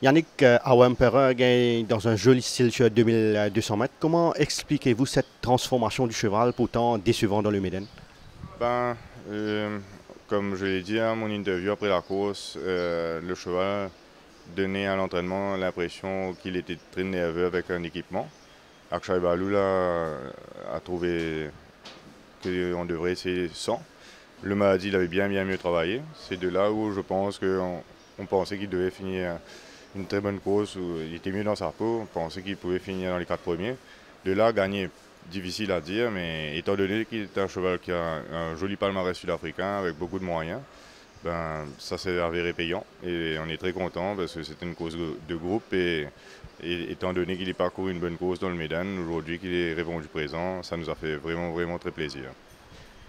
Yannick Awempereur gagne dans un joli style sur 2200 mètres. Comment expliquez-vous cette transformation du cheval pourtant décevant dans le Méden? Ben, euh, Comme je l'ai dit à mon interview après la course, le cheval donnait à l'entraînement l'impression qu'il était très nerveux avec un équipement. Akshay Balou là, a trouvé qu'on devrait essayer sans. Le Mahdi, il avait bien mieux travaillé. C'est de là où je pense qu'on pensait qu'il devait finir une très bonne course, où il était mieux dans sa peau. On pensait qu'il pouvait finir dans les 4 premiers. De là, gagner, difficile à dire, mais étant donné qu'il est un cheval qui a un joli palmarès sud-africain avec beaucoup de moyens, ben, ça s'est avéré payant. Et on est très content parce que c'était une course de groupe. Et étant donné qu'il a parcouru une bonne course dans le Médan, aujourd'hui qu'il est répondu présent, ça nous a fait vraiment très plaisir.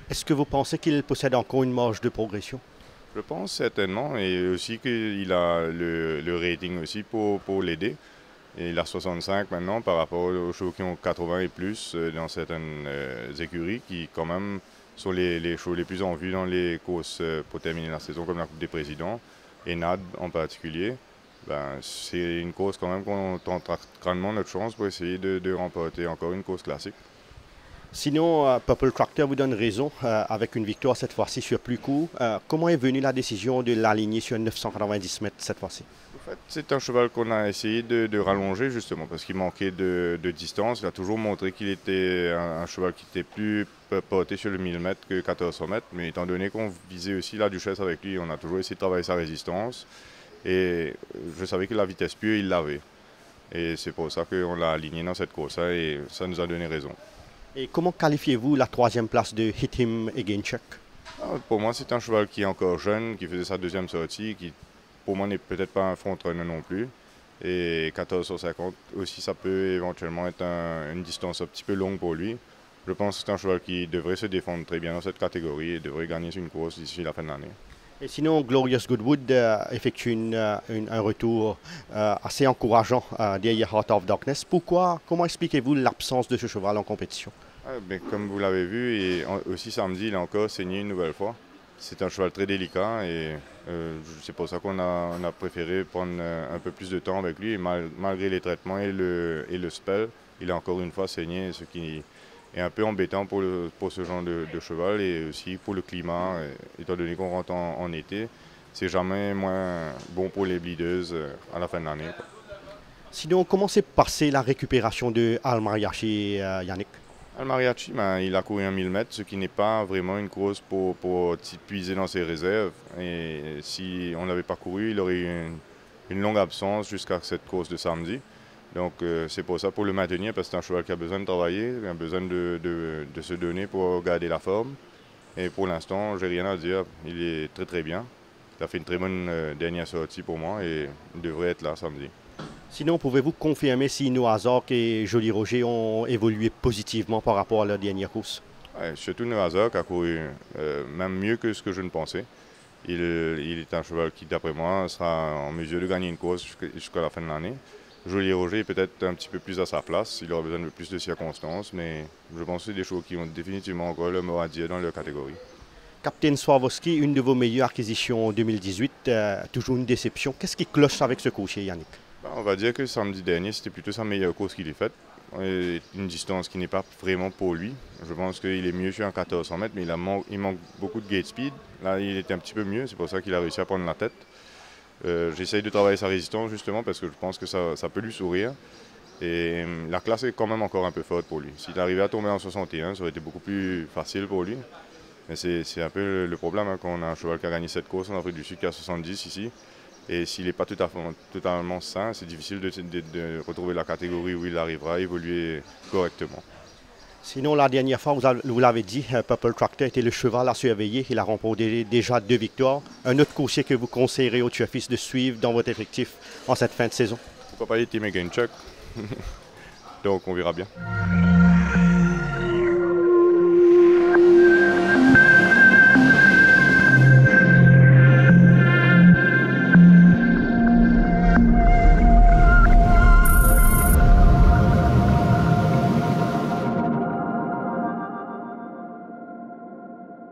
Est-ce que vous pensez qu'il possède encore une marge de progression? Je pense certainement, et aussi qu'il a le rating aussi pour l'aider. Et il a 65 maintenant par rapport aux chevaux qui ont 80 et plus dans certaines écuries qui quand même sont les chevaux les plus en vue dans les courses pour terminer la saison, comme la Coupe des Présidents et NAD en particulier. Ben, c'est une course quand même qu'on tentera grandement notre chance pour essayer de remporter encore une course classique. Sinon, Purple Tractor vous donne raison avec une victoire cette fois-ci sur plus court. Comment est venue la décision de l'aligner sur 990 mètres cette fois-ci? En fait, c'est un cheval qu'on a essayé de rallonger justement parce qu'il manquait de distance. Il a toujours montré qu'il était un cheval qui était plus porté sur le 1000 mètres que 1400 mètres. Mais étant donné qu'on visait aussi la Duchesse avec lui, on a toujours essayé de travailler sa résistance. Et je savais que la vitesse pure, il l'avait. Et c'est pour ça qu'on l'a aligné dans cette course-là et ça nous a donné raison. Et comment qualifiez-vous la troisième place de Hit Him Again Chuck? Pour moi, c'est un cheval qui est encore jeune, qui faisait sa deuxième sortie, qui pour moi n'est peut-être pas un front-runner non plus. Et 14 sur 50 aussi, ça peut éventuellement être une distance un petit peu longue pour lui. Je pense que c'est un cheval qui devrait se défendre très bien dans cette catégorie et devrait gagner une course d'ici la fin de l'année. Et sinon, Glorious Goodwood effectue un retour assez encourageant derrière Heart of Darkness. Pourquoi, comment expliquez-vous l'absence de ce cheval en compétition? Comme vous l'avez vu, et aussi samedi, il a encore saigné une nouvelle fois. C'est un cheval très délicat et c'est pour ça qu'on a préféré prendre un peu plus de temps avec lui. Et malgré les traitements et le spell, il a encore une fois saigné, ce qui est un peu embêtant pour ce genre de cheval et aussi pour le climat, étant donné qu'on rentre en été. C'est jamais moins bon pour les bleeders à la fin de l'année. Sinon, comment s'est passée la récupération de Al Mariachi, Yannick? Le mariachi, ben, il a couru un 1000 mètres, ce qui n'est pas vraiment une course pour puiser dans ses réserves. Et si on l'avait pas couru, il aurait eu une longue absence jusqu'à cette course de samedi. Donc c'est pour ça, pour le maintenir, parce que c'est un cheval qui a besoin de travailler, qui a besoin de se donner pour garder la forme. Et pour l'instant, j'ai rien à dire. Il est très bien. Il a fait une très bonne dernière sortie pour moi et il devrait être là samedi. Sinon, pouvez-vous confirmer si Noazak et Joli Roger ont évolué positivement par rapport à leur dernière course? Ouais, surtout Noazak a couru même mieux que ce que je ne pensais. Il est un cheval qui, d'après moi, sera en mesure de gagner une course jusqu'à la fin de l'année. Joli Roger est peut-être un petit peu plus à sa place. Il aura besoin de plus de circonstances, mais je pense que c'est des chevaux qui ont définitivement encore le mot à dire dans leur catégorie. Captain Swarovski, une de vos meilleures acquisitions en 2018, toujours une déception. Qu'est-ce qui cloche avec ce cocher, Yannick? On va dire que samedi dernier, c'était plutôt sa meilleure course qu'il ait faite. Une distance qui n'est pas vraiment pour lui. Je pense qu'il est mieux sur un 1400 mètres, mais il manque beaucoup de gate speed. Là, il était un petit peu mieux, c'est pour ça qu'il a réussi à prendre la tête. J'essaye de travailler sa résistance justement parce que je pense que ça peut lui sourire. Et la classe est quand même encore un peu forte pour lui. S'il arrivait à tomber en 61, ça aurait été beaucoup plus facile pour lui. Mais c'est un peu le problème quand on a un cheval qui a gagné cette course en Afrique du Sud qui a 70 ici. Et s'il n'est pas totalement sain, c'est difficile de retrouver la catégorie où il arrivera à évoluer correctement. Sinon, la dernière fois, vous l'avez dit, Purple Tractor était le cheval à surveiller. Il a remporté déjà 2 victoires. Un autre coursier que vous conseillerez aux tueurs-fils de suivre dans votre effectif en cette fin de saison? Pourquoi pas les Team Again Chuck? Donc on verra bien.